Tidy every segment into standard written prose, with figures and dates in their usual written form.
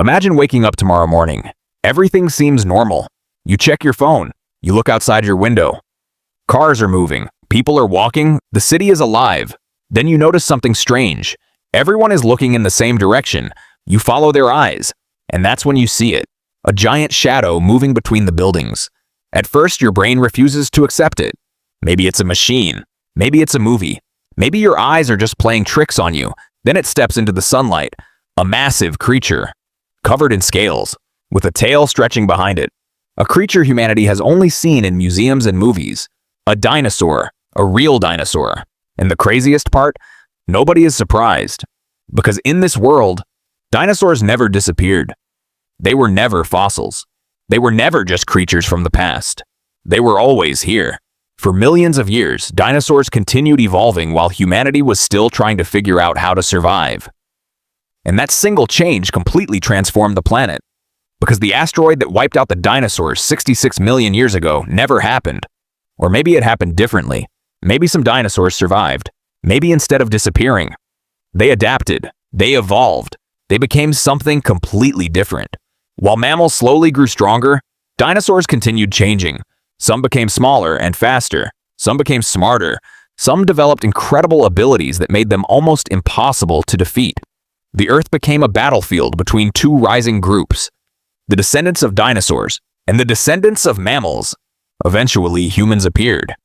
Imagine waking up tomorrow morning. Everything seems normal. You check your phone. You look outside your window. Cars are moving. People are walking. The city is alive. Then you notice something strange. Everyone is looking in the same direction. You follow their eyes. And that's when you see it. A giant shadow moving between the buildings. At first, your brain refuses to accept it. Maybe it's a machine. Maybe it's a movie. Maybe your eyes are just playing tricks on you. Then it steps into the sunlight. A massive creature, covered in scales, with a tail stretching behind it. A creature humanity has only seen in museums and movies. A dinosaur, a real dinosaur. And the craziest part? Nobody is surprised. Because in this world, dinosaurs never disappeared. They were never fossils. They were never just creatures from the past. They were always here. For millions of years, dinosaurs continued evolving while humanity was still trying to figure out how to survive. And that single change completely transformed the planet. Because the asteroid that wiped out the dinosaurs 66 million years ago never happened. Or maybe it happened differently. Maybe some dinosaurs survived. Maybe instead of disappearing, they adapted. They evolved. They became something completely different. While mammals slowly grew stronger, dinosaurs continued changing. Some became smaller and faster. Some became smarter. Some developed incredible abilities that made them almost impossible to defeat. The Earth became a battlefield between two rising groups, the descendants of dinosaurs and the descendants of mammals. Eventually, humans appeared.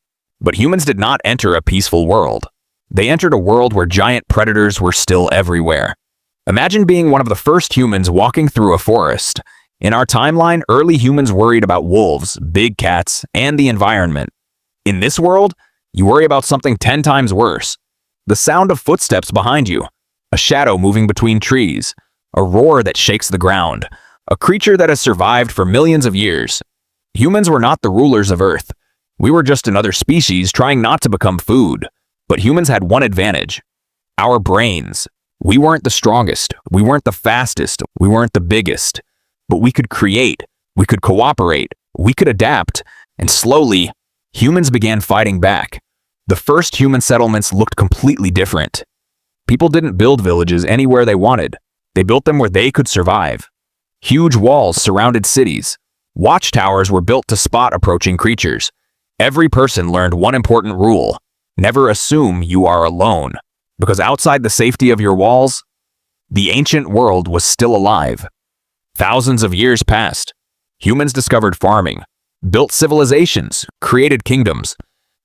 But humans did not enter a peaceful world. They entered a world where giant predators were still everywhere. Imagine being one of the first humans walking through a forest. In our timeline, early humans worried about wolves, big cats, and the environment. In this world, you worry about something 10 times worse. The sound of footsteps behind you, a shadow moving between trees, a roar that shakes the ground, a creature that has survived for millions of years. Humans were not the rulers of Earth. We were just another species trying not to become food. But humans had one advantage: our brains. We weren't the strongest, we weren't the fastest, we weren't the biggest. But we could create, we could cooperate, we could adapt, and slowly, humans began fighting back. The first human settlements looked completely different. People didn't build villages anywhere they wanted. They built them where they could survive. Huge walls surrounded cities. Watchtowers were built to spot approaching creatures. Every person learned one important rule: never assume you are alone. Because outside the safety of your walls, the ancient world was still alive. Thousands of years passed. Humans discovered farming, built civilizations, created kingdoms.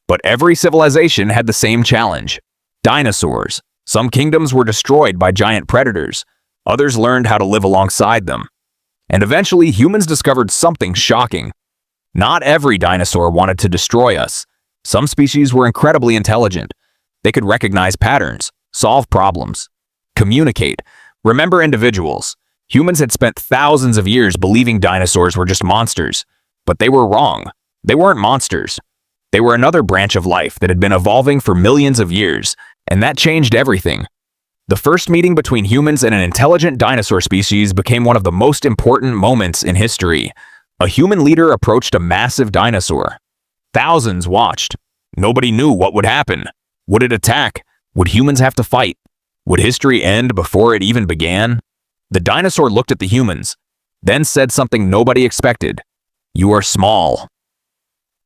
But every civilization had the same challenge: dinosaurs. Some kingdoms were destroyed by giant predators. Others learned how to live alongside them. And eventually, humans discovered something shocking. Not every dinosaur wanted to destroy us. Some species were incredibly intelligent. They could recognize patterns, solve problems, communicate, remember individuals. Humans had spent thousands of years believing dinosaurs were just monsters. But they were wrong. They weren't monsters. They were another branch of life that had been evolving for millions of years, and that changed everything. The first meeting between humans and an intelligent dinosaur species became one of the most important moments in history. A human leader approached a massive dinosaur. Thousands watched. Nobody knew what would happen. Would it attack? Would humans have to fight? Would history end before it even began? The dinosaur looked at the humans, then said something nobody expected: "You are small."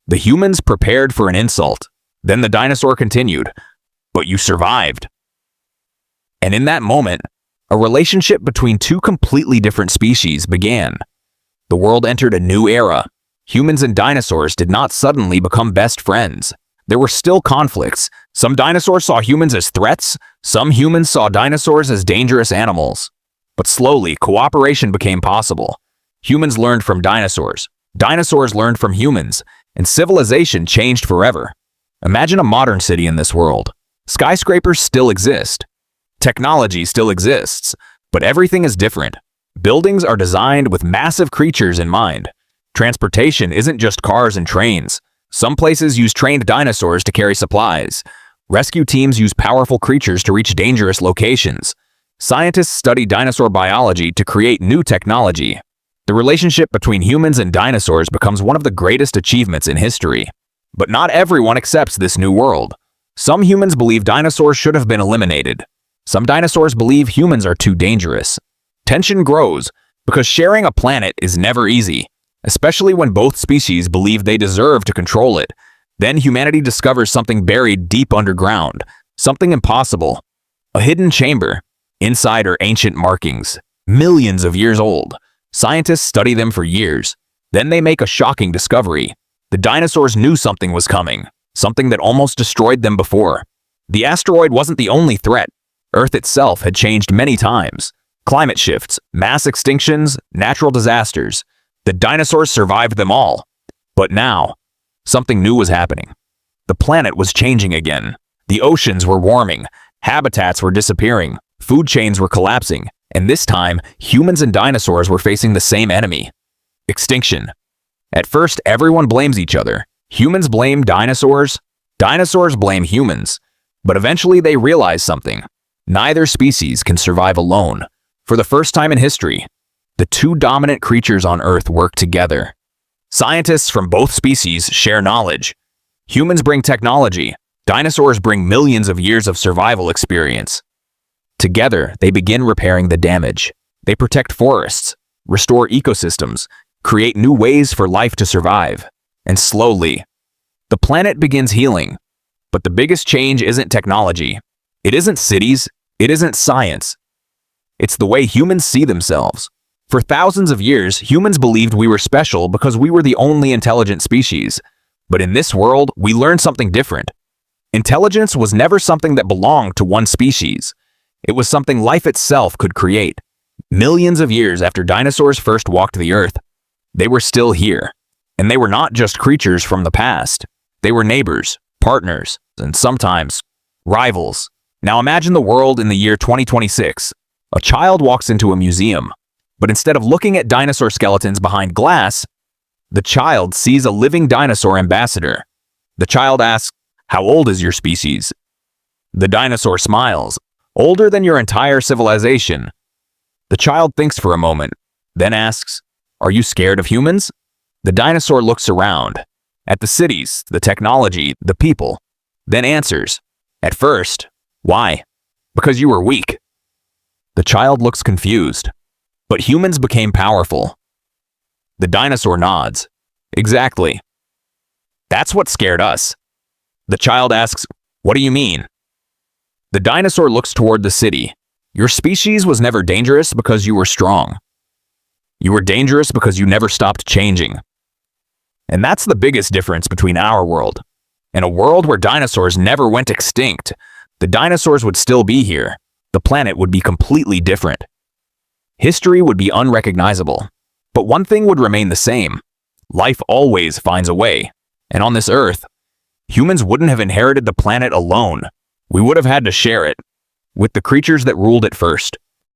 The humans prepared for an insult. Then the dinosaur continued: "But you survived." And in that moment, a relationship between two completely different species began. The world entered a new era. Humans and dinosaurs did not suddenly become best friends. There were still conflicts. Some dinosaurs saw humans as threats. Some humans saw dinosaurs as dangerous animals. But slowly, cooperation became possible. Humans learned from dinosaurs. Dinosaurs learned from humans. And civilization changed forever. Imagine a modern city in this world. Skyscrapers still exist. Technology still exists. But everything is different. Buildings are designed with massive creatures in mind. Transportation isn't just cars and trains. Some places use trained dinosaurs to carry supplies. Rescue teams use powerful creatures to reach dangerous locations. Scientists study dinosaur biology to create new technology. The relationship between humans and dinosaurs becomes one of the greatest achievements in history. But not everyone accepts this new world. Some humans believe dinosaurs should have been eliminated. Some dinosaurs believe humans are too dangerous. Tension grows Because sharing a planet is never easy, especially when both species believe they deserve to control it. Then humanity discovers something buried deep underground, something impossible. A hidden chamber. Inside are ancient markings, millions of years old. Scientists study them for years. Then they make a shocking discovery. The dinosaurs knew something was coming, something that almost destroyed them before. The asteroid wasn't the only threat. Earth itself had changed many times. Climate shifts, mass extinctions, natural disasters. The dinosaurs survived them all. But now, something new was happening. The planet was changing again. The oceans were warming. Habitats were disappearing. Food chains were collapsing. And this time, humans and dinosaurs were facing the same enemy. Extinction. At first, everyone blames each other. Humans blame dinosaurs. Dinosaurs blame humans. But eventually they realize something. Neither species can survive alone. For the first time in history, the two dominant creatures on Earth work together. Scientists from both species share knowledge. Humans bring technology. Dinosaurs bring millions of years of survival experience. Together, they begin repairing the damage. They protect forests, restore ecosystems, create new ways for life to survive. And slowly, the planet begins healing. But the biggest change isn't technology. It isn't cities. It isn't science. It's the way humans see themselves. For thousands of years, humans believed we were special because we were the only intelligent species. But in this world, we learned something different. Intelligence was never something that belonged to one species. It was something life itself could create. Millions of years after dinosaurs first walked the Earth, they were still here. And they were not just creatures from the past. They were neighbors, partners, and sometimes rivals. Now imagine the world in the year 2026. A child walks into a museum, but instead of looking at dinosaur skeletons behind glass, the child sees a living dinosaur ambassador. The child asks, "How old is your species?" The dinosaur smiles, "Older than your entire civilization." The child thinks for a moment, then asks, "Are you scared of humans?" The dinosaur looks around, at the cities, the technology, the people, then answers, "At first. Why? Because you were weak." The child looks confused. "But humans became powerful." The dinosaur nods. "Exactly. That's what scared us." The child asks, "What do you mean?" The dinosaur looks toward the city. "Your species was never dangerous because you were strong. You were dangerous because you never stopped changing." And that's the biggest difference between our world. In a world where dinosaurs never went extinct, the dinosaurs would still be here. The planet would be completely different. History would be unrecognizable. But one thing would remain the same. Life always finds a way. And on this Earth, humans wouldn't have inherited the planet alone. We would have had to share it with the creatures that ruled it first.